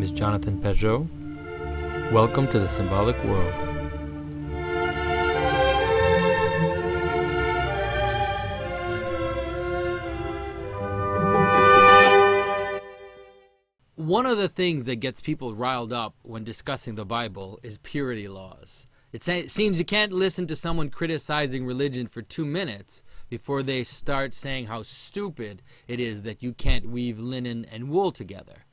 name is Jonathan Peugeot. Welcome to the Symbolic World. One of the things that gets people riled up when discussing the Bible is purity laws. It seems you can't listen to someone criticizing religion for 2 minutes before they start saying how stupid it is that you can't weave linen and wool together.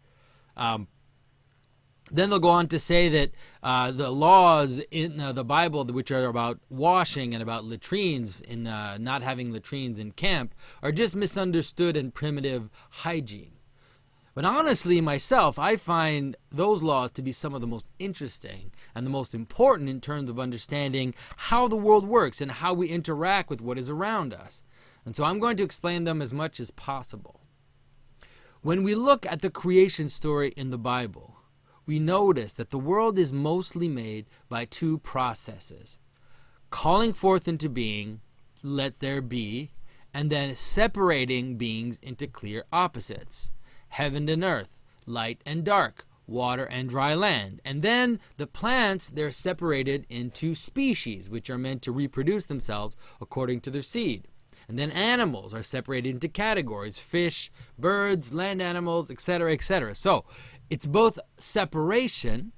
Then they'll go on to say that the laws in the Bible, which are about washing and about latrines, in not having latrines in camp, are just misunderstood and primitive hygiene. But honestly, myself, I find those laws to be some of the most interesting and the most important in terms of understanding how the world works and how we interact with what is around us. And so I'm going to explain them as much as possible. When we look at the creation story in the Bible, we notice that the world is mostly made by 2 processes: calling forth into being, let there be, and then separating beings into clear opposites: heaven and earth, light and dark, water and dry land. And then the plants, they're separated into species, which are meant to reproduce themselves according to their seed. And then animals are separated into categories: fish, birds, land animals, etc., etc. So it's both separation,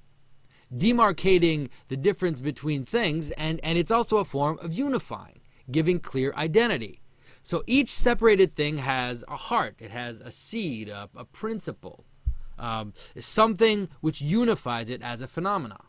demarcating the difference between things, and it's also a form of unifying, giving clear identity. So each separated thing has a heart, it has a seed, a principle, something which unifies it as a phenomenon.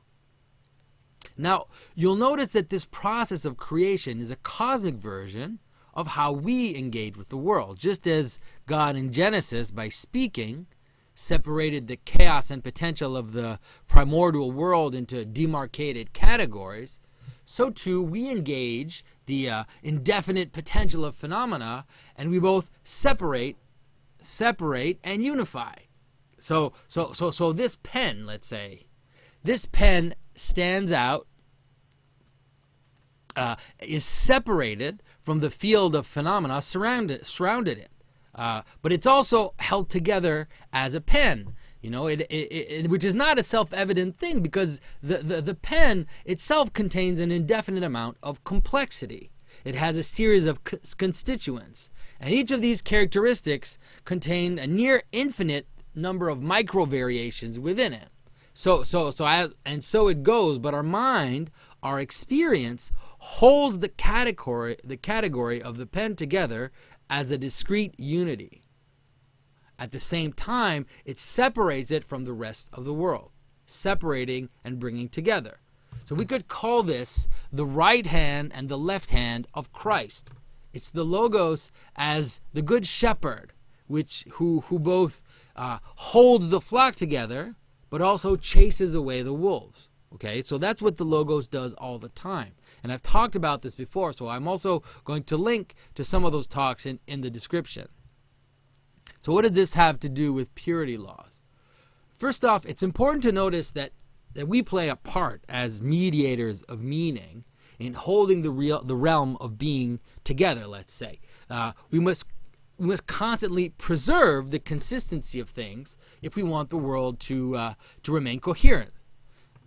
Now, you'll notice that this process of creation is a cosmic version of how we engage with the world. Just as God in Genesis, by speaking, separated the chaos and potential of the primordial world into demarcated categories, so too we engage the indefinite potential of phenomena, and we both separate, and unify. So this pen, let's say, this pen stands out, is separated from the field of phenomena surrounded it. But it's also held together as a pen, which is not a self-evident thing, because the pen itself contains an indefinite amount of complexity. It has a series of constituents, and each of these characteristics contain a near infinite number of micro variations within it. So it goes. But our mind, our experience, holds the category of the pen together as a discrete unity. At the same time, it separates it from the rest of the world, separating and bringing together. So we could call this the right hand and the left hand of Christ. It's the Logos as the good shepherd, who both holds the flock together, but also chases away the wolves. Okay, so that's what the Logos does all the time. And I've talked about this before, so I'm also going to link to some of those talks in the description. So what does this have to do with purity laws? First off, it's important to notice that we play a part as mediators of meaning in holding the realm of being together, let's say. We must constantly preserve the consistency of things if we want the world to remain coherent.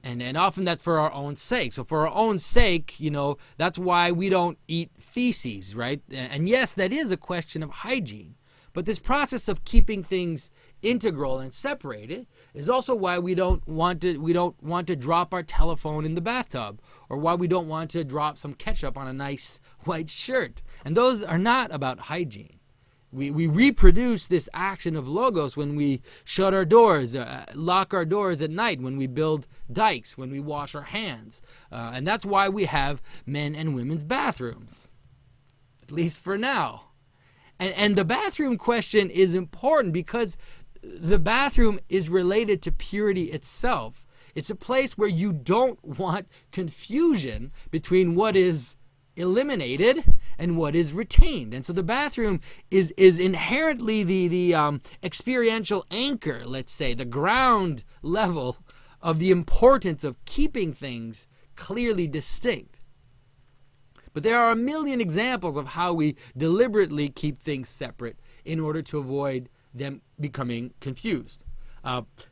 And often that's for our own sake. So for our own sake, that's why we don't eat feces, right? And yes, that is a question of hygiene. But this process of keeping things integral and separated is also why we don't want to drop our telephone in the bathtub, or why we don't want to drop some ketchup on a nice white shirt. And those are not about hygiene. We reproduce this action of Logos when we shut our doors, lock our doors at night, when we build dikes, when we wash our hands. And that's why we have men and women's bathrooms, at least for now. And the bathroom question is important because the bathroom is related to purity itself. It's a place where you don't want confusion between what is eliminated and what is retained. And so the bathroom is inherently the experiential anchor, let's say, the ground level of the importance of keeping things clearly distinct. But there are a million examples of how we deliberately keep things separate in order to avoid them becoming confused.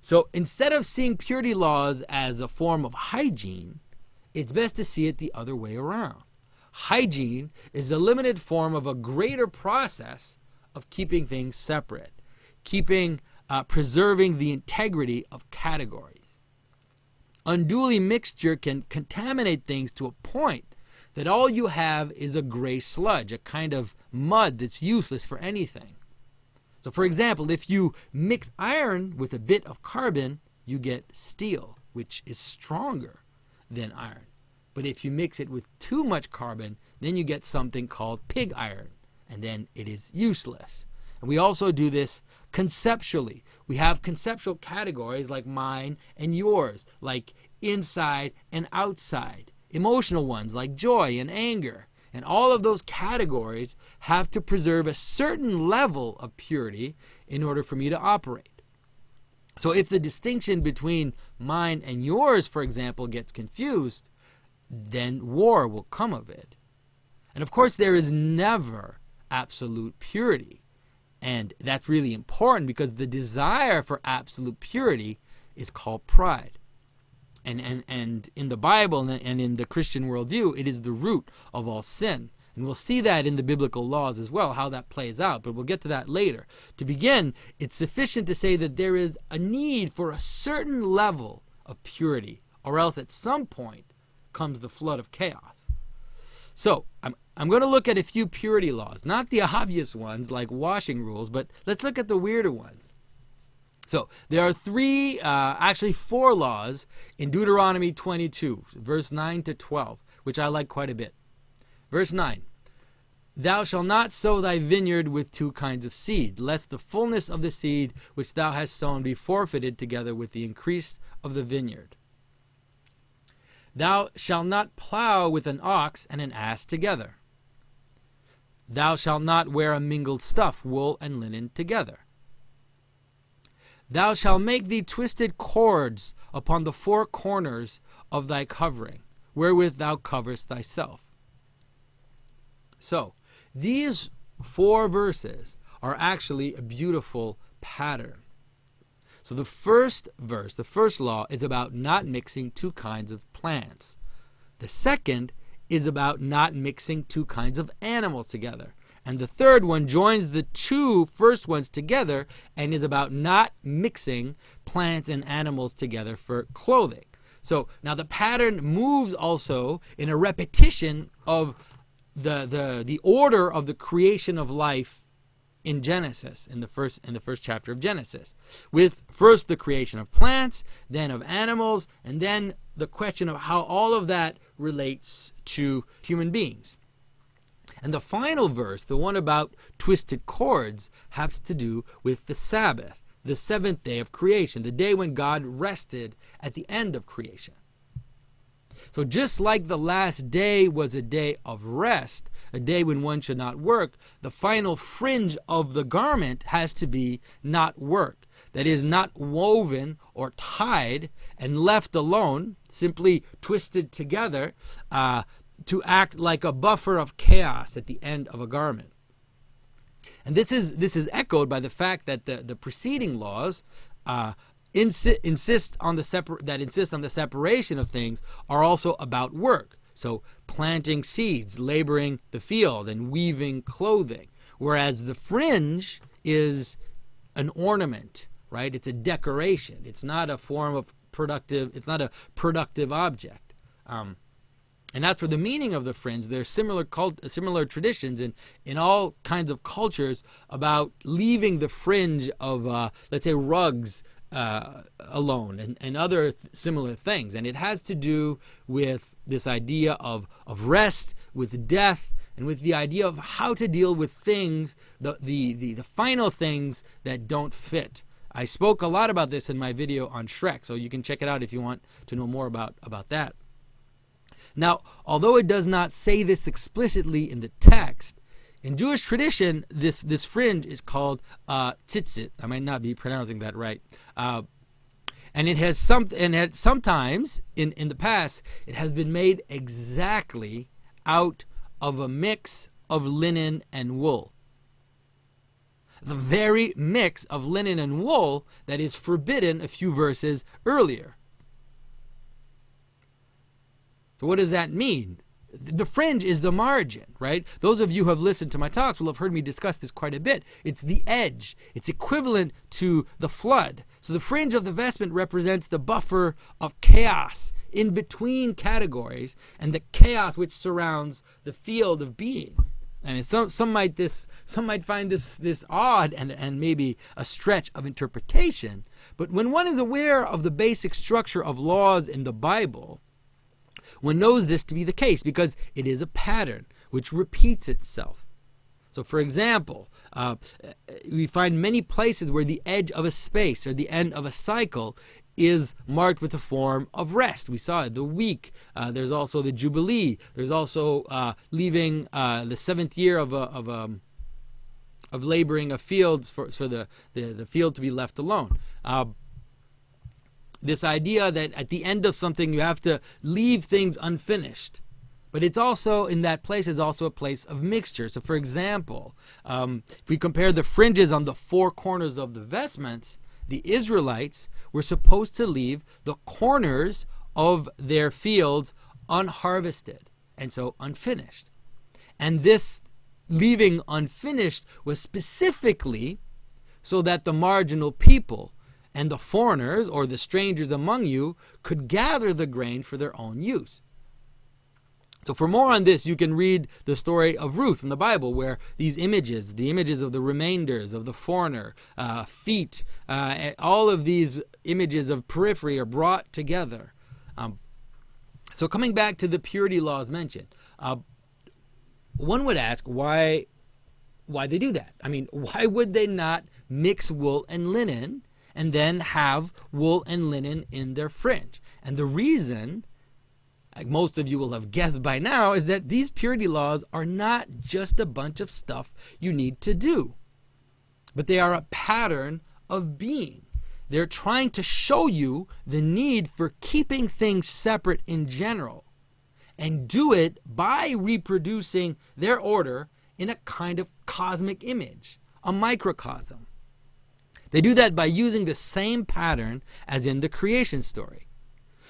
So instead of seeing purity laws as a form of hygiene, it's best to see it the other way around. Hygiene is a limited form of a greater process of keeping things separate, preserving the integrity of categories. Unduly mixture can contaminate things to a point that all you have is a gray sludge, a kind of mud that's useless for anything. So for example, if you mix iron with a bit of carbon, you get steel, which is stronger than iron. But if you mix it with too much carbon, then you get something called pig iron, and then it is useless. And we also do this conceptually. We have conceptual categories like mine and yours, like inside and outside. Emotional ones like joy and anger. And all of those categories have to preserve a certain level of purity in order for me to operate. So if the distinction between mine and yours, for example, gets confused, then war will come of it. And of course, there is never absolute purity. And that's really important because the desire for absolute purity is called pride. And in the Bible and in the Christian worldview, it is the root of all sin. And we'll see that in the biblical laws as well, how that plays out, but we'll get to that later. To begin, it's sufficient to say that there is a need for a certain level of purity, or else at some point comes the flood of chaos. So I'm going to look at a few purity laws, not the obvious ones like washing rules, but let's look at the weirder ones. So there are actually four laws in Deuteronomy 22, verse 9 to 12, which I like quite a bit. Verse 9, thou shalt not sow thy vineyard with two kinds of seed, lest the fullness of the seed which thou hast sown be forfeited together with the increase of the vineyard. Thou shalt not plow with an ox and an ass together. Thou shalt not wear a mingled stuff, wool and linen together. Thou shalt make thee twisted cords upon the four corners of thy covering, wherewith thou coverest thyself. So, these four verses are actually a beautiful pattern. So the first verse, the first law, is about not mixing two kinds of plants. The second is about not mixing two kinds of animals together. And the third one joins the two first ones together and is about not mixing plants and animals together for clothing. So now the pattern moves also in a repetition of the order of the creation of life in Genesis, in the first chapter of Genesis, with first the creation of plants, then of animals, and then the question of how all of that relates to human beings. And the final verse, the one about twisted cords, has to do with the Sabbath, the seventh day of creation, the day when God rested at the end of creation. So just like the last day was a day of rest, a day when one should not work, the final fringe of the garment has to be not worked. That is, not woven or tied and left alone, simply twisted together, to act like a buffer of chaos at the end of a garment. And this is echoed by the fact that the preceding laws insist on the separation of things are also about work. So planting seeds, laboring the field, and weaving clothing. Whereas the fringe is an ornament, right? It's a decoration. It's not a form of it's not a productive object. And that's for the meaning of the fringe. There's similar traditions in all kinds of cultures about leaving the fringe of, let's say, rugs alone and other similar things. And it has to do with this idea of rest, with death, and with the idea of how to deal with things, the final things that don't fit. I spoke a lot about this in my video on Shrek, so you can check it out if you want to know more about that. Now, although it does not say this explicitly in the text, in Jewish tradition, this fringe is called tzitzit. I might not be pronouncing that right. And it has sometimes in the past, it has been made exactly out of a mix of linen and wool. the very mix of linen and wool that is forbidden a few verses earlier. So what does that mean? The fringe is the margin, right? Those of you who have listened to my talks will have heard me discuss this quite a bit. It's the edge. It's equivalent to the flood. So the fringe of the vestment represents the buffer of chaos in between categories and the chaos which surrounds the field of being. I mean, some might find this odd and maybe a stretch of interpretation. But when one is aware of the basic structure of laws in the Bible, one knows this to be the case because it is a pattern which repeats itself. So, for example, we find many places where the edge of a space or the end of a cycle is marked with a form of rest. We saw it, the week. There's also the Jubilee. There's also leaving the seventh year of laboring of fields for the field to be left alone. This idea that at the end of something you have to leave things unfinished. But it's also, in that place, is also a place of mixture. So for example, if we compare the fringes on the four corners of the vestments, the Israelites were supposed to leave the corners of their fields unharvested, and so unfinished. And this leaving unfinished was specifically so that the marginal people and the foreigners or the strangers among you could gather the grain for their own use. So for more on this, you can read the story of Ruth in the Bible, where these images, the images of the remainders, of the foreigner, feet, all of these images of periphery are brought together. So coming back to the purity laws mentioned, one would ask why they do that. I mean, why would they not mix wool and linen and then have wool and linen in their fringe? And the reason, like most of you will have guessed by now, is that these purity laws are not just a bunch of stuff you need to do, but they are a pattern of being. They're trying to show you the need for keeping things separate in general, and do it by reproducing their order in a kind of cosmic image, a microcosm. They do that by using the same pattern as in the creation story.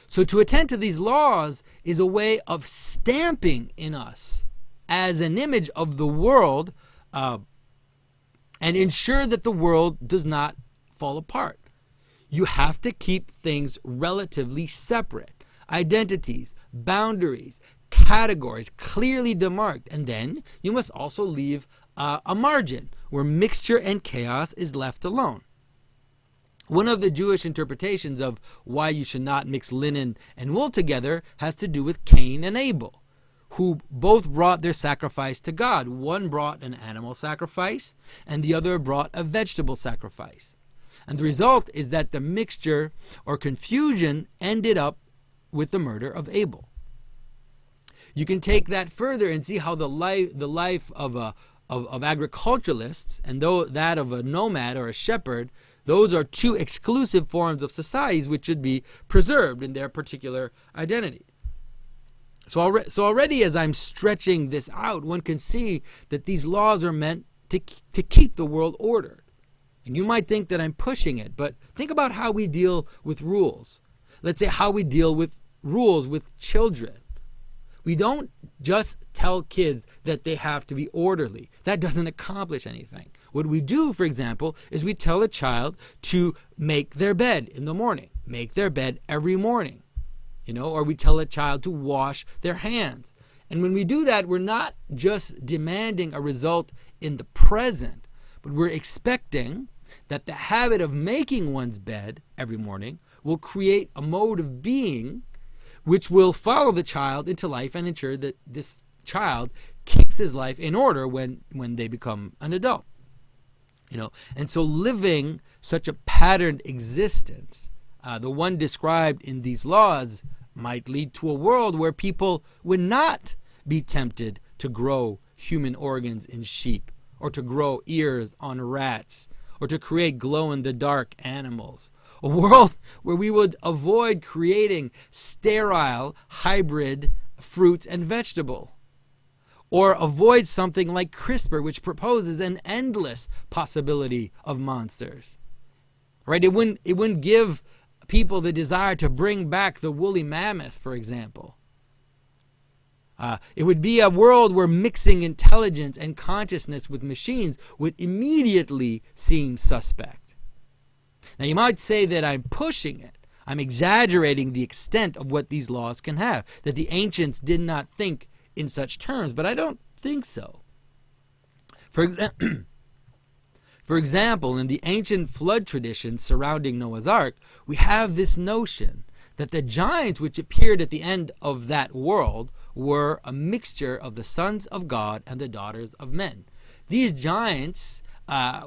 So to attend to these laws is a way of stamping in us as an image of the world, and ensure that the world does not fall apart. You have to keep things relatively separate. Identities, boundaries, categories clearly demarked. And then you must also leave a margin where mixture and chaos is left alone. One of the Jewish interpretations of why you should not mix linen and wool together has to do with Cain and Abel, who both brought their sacrifice to God. One brought an animal sacrifice, and the other brought a vegetable sacrifice. And the result is that the mixture or confusion ended up with the murder of Abel. You can take that further and see how the life of agriculturalists and that of a nomad or a shepherd, those are two exclusive forms of societies which should be preserved in their particular identity. So already as I'm stretching this out, one can see that these laws are meant to keep the world ordered. And you might think that I'm pushing it, but think about how we deal with rules. Let's say how we deal with rules with children. We don't just tell kids that they have to be orderly. That doesn't accomplish anything. What we do, for example, is we tell a child to make their bed in the morning, make their bed every morning, or we tell a child to wash their hands. And when we do that, we're not just demanding a result in the present, but we're expecting that the habit of making one's bed every morning will create a mode of being which will follow the child into life and ensure that this child keeps his life in order when they become an adult. And so living such a patterned existence, the one described in these laws, might lead to a world where people would not be tempted to grow human organs in sheep, or to grow ears on rats, or to create glow-in-the-dark animals. A world where we would avoid creating sterile hybrid fruits and vegetables. or avoid something like CRISPR, which proposes an endless possibility of monsters. Right? It wouldn't give people the desire to bring back the woolly mammoth, for example. It would be a world where mixing intelligence and consciousness with machines would immediately seem suspect. Now, you might say that I'm pushing it. I'm exaggerating the extent of what these laws can have, that the ancients did not think in such terms, but I don't think so. For example, in the ancient flood tradition surrounding Noah's Ark, we have this notion that the giants which appeared at the end of that world were a mixture of the sons of God and the daughters of men. These giants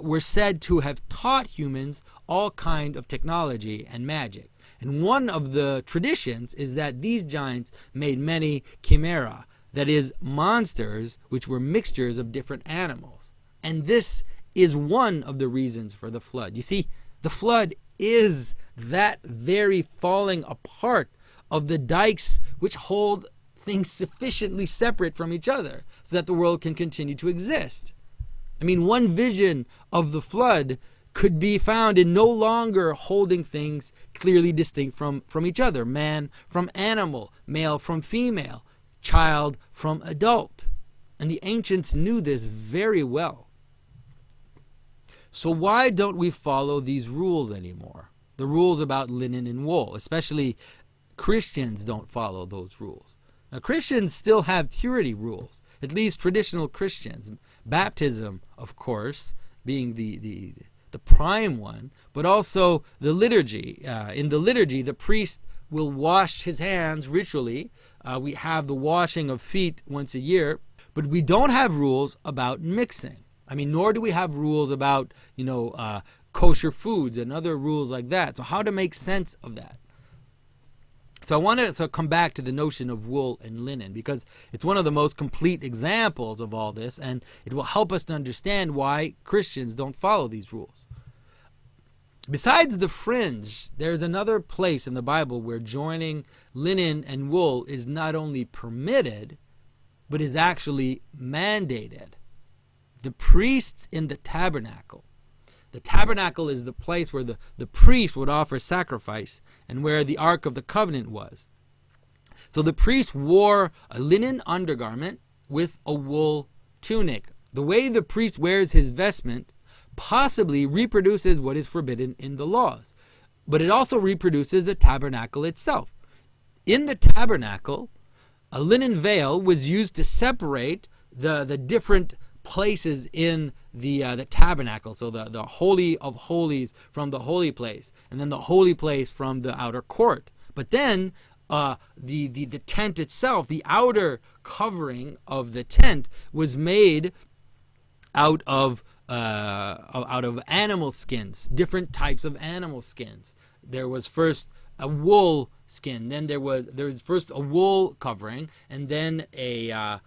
were said to have taught humans all kind of technology and magic. And one of the traditions is that these giants made many chimera, that is, monsters which were mixtures of different animals. And this is one of the reasons for the flood. You see, the flood is that very falling apart of the dikes which hold things sufficiently separate from each other so that the world can continue to exist. I mean, one vision of the flood could be found in no longer holding things clearly distinct from each other. Man from animal, male from female, child from adult. And the ancients knew this very well. So why don't we follow these rules anymore? The rules about linen and wool. Especially Christians don't follow those rules. Now, Christians still have purity rules, at least traditional Christians. Baptism, of course, being the prime one, but also the liturgy. In the liturgy, the priest will wash his hands ritually. We have the washing of feet once a year, but we don't have rules about mixing. I mean, nor do we have rules about, kosher foods and other rules like that. So how to make sense of that? So I want to come back to the notion of wool and linen, because it's one of the most complete examples of all this, and it will help us to understand why Christians don't follow these rules. Besides the fringe, there's another place in the Bible where joining linen and wool is not only permitted, but is actually mandated. The priests in the tabernacle. The tabernacle is the place where the priest would offer sacrifice and where the Ark of the Covenant was. So the priest wore a linen undergarment with a wool tunic. The way the priest wears his vestment possibly reproduces what is forbidden in the laws, but it also reproduces the tabernacle itself. In the tabernacle, a linen veil was used to separate the different places in the tabernacle, so the Holy of Holies from the holy place, and then the holy place from the outer court. But then the tent itself, the outer covering of the tent, was made out of animal skins, different types of animal skins. There was first a wool skin, then there was first a wool covering, and then a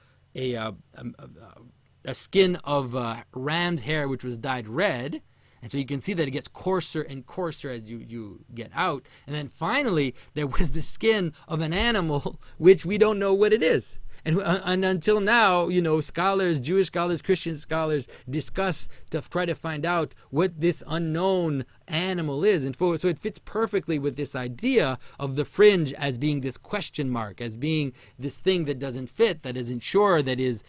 skin of ram's hair which was dyed red. And so you can see that it gets coarser and coarser as you get out. And then finally, there was the skin of an animal, which we don't know what it is. And until now, scholars, Jewish scholars, Christian scholars discuss to try to find out what this unknown animal is. And so it fits perfectly with this idea of the fringe as being this question mark, as being this thing that doesn't fit, that isn't sure, that is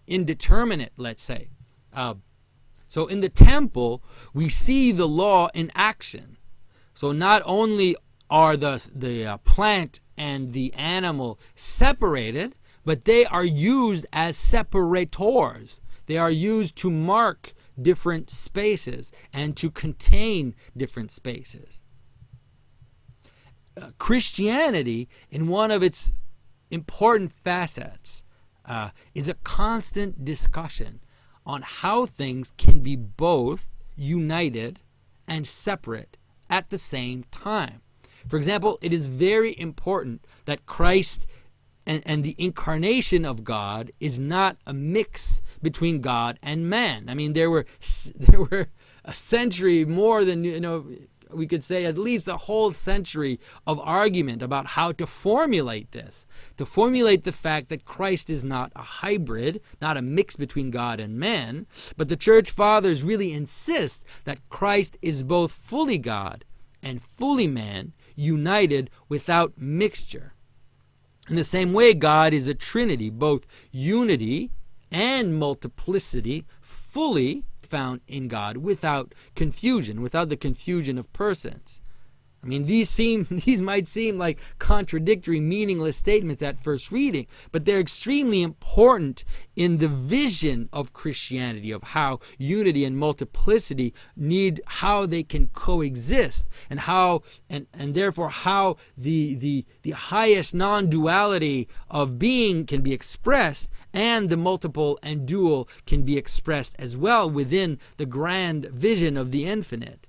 indeterminate, let's say. So in the temple, we see the law in action. So not only are the plant and the animal separated, but they are used as separators. They are used to mark different spaces and to contain different spaces. Christianity, in one of its important facets, is a constant discussion on how things can be both united and separate at the same time. For example, it is very important that Christ and the incarnation of God is not a mix between God and man. I mean, there were a century more than we could say, at least a whole century of argument about how to formulate this, to formulate the fact that Christ is not a hybrid, not a mix between God and man, but the church fathers really insist that Christ is both fully God and fully man, united without mixture. In the same way, God is a trinity, both unity and multiplicity, fully found in God without confusion, without the confusion of persons. I mean, these might seem like contradictory, meaningless statements at first reading, but they're extremely important in the vision of Christianity, of how unity and multiplicity how they can coexist, and how, and therefore how the highest non-duality of being can be expressed, and the multiple and dual can be expressed as well within the grand vision of the infinite.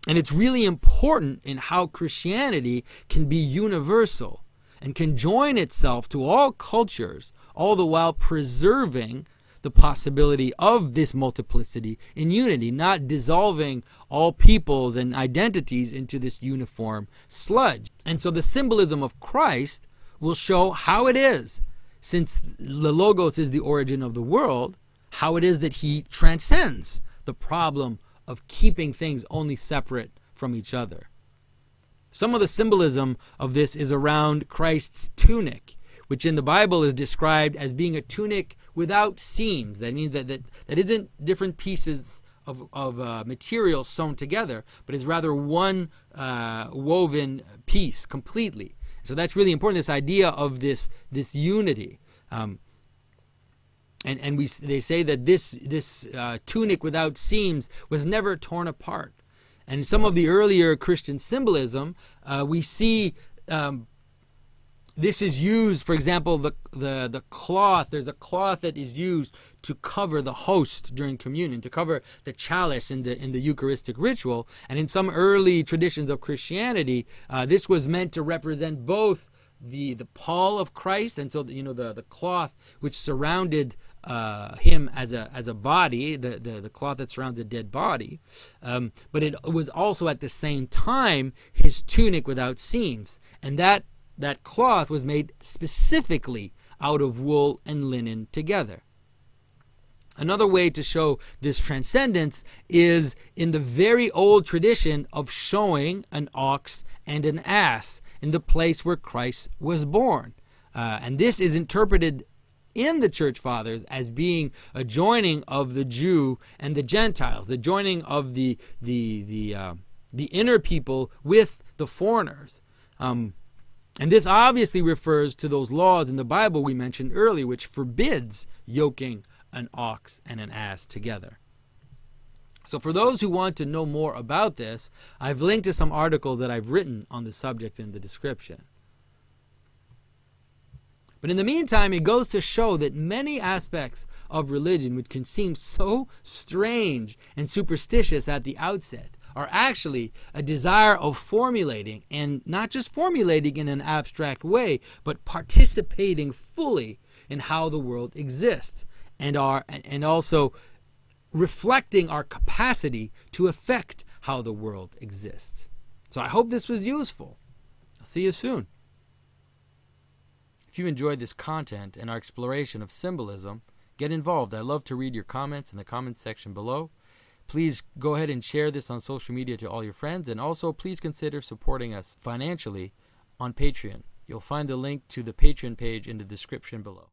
And it's really important in how Christianity can be universal and can join itself to all cultures, all the while preserving the possibility of this multiplicity in unity, not dissolving all peoples and identities into this uniform sludge. And so the symbolism of Christ will show how it is, since the Logos is the origin of the world, how it is that he transcends the problem of keeping things only separate from each other. Some of the symbolism of this is around Christ's tunic, which in the Bible is described as being a tunic without seams. That means that isn't different pieces of material sewn together, but is rather one woven piece completely. So that's really important, this idea of this unity. And they say that this tunic without seams was never torn apart. And in some of the earlier Christian symbolism, we see this is used, for example, the cloth. There's a cloth that is used to cover the host during communion, to cover the chalice in the Eucharistic ritual. And in some early traditions of Christianity, this was meant to represent both the pall of Christ, and so the cloth which surrounded him as a body, the cloth that surrounds a dead body, but it was also at the same time his tunic without seams, and that cloth was made specifically out of wool and linen together. Another way to show this transcendence is in the very old tradition of showing an ox and an ass in the place where Christ was born. And this is interpreted in the Church Fathers as being a joining of the Jew and the Gentiles, the joining of the inner people with the foreigners. And this obviously refers to those laws in the Bible we mentioned earlier, which forbids yoking an ox and an ass together. So for those who want to know more about this, I've linked to some articles that I've written on the subject in the description. But in the meantime, it goes to show that many aspects of religion, which can seem so strange and superstitious at the outset, are actually a desire of formulating, and not just formulating in an abstract way, but participating fully in how the world exists, and also reflecting our capacity to affect how the world exists. So I hope this was useful. I'll see you soon. If you enjoyed this content and our exploration of symbolism, get involved. I love to read your comments in the comments section below. Please go ahead and share this on social media to all your friends, and also please consider supporting us financially on Patreon. You'll find the link to the Patreon page in the description below.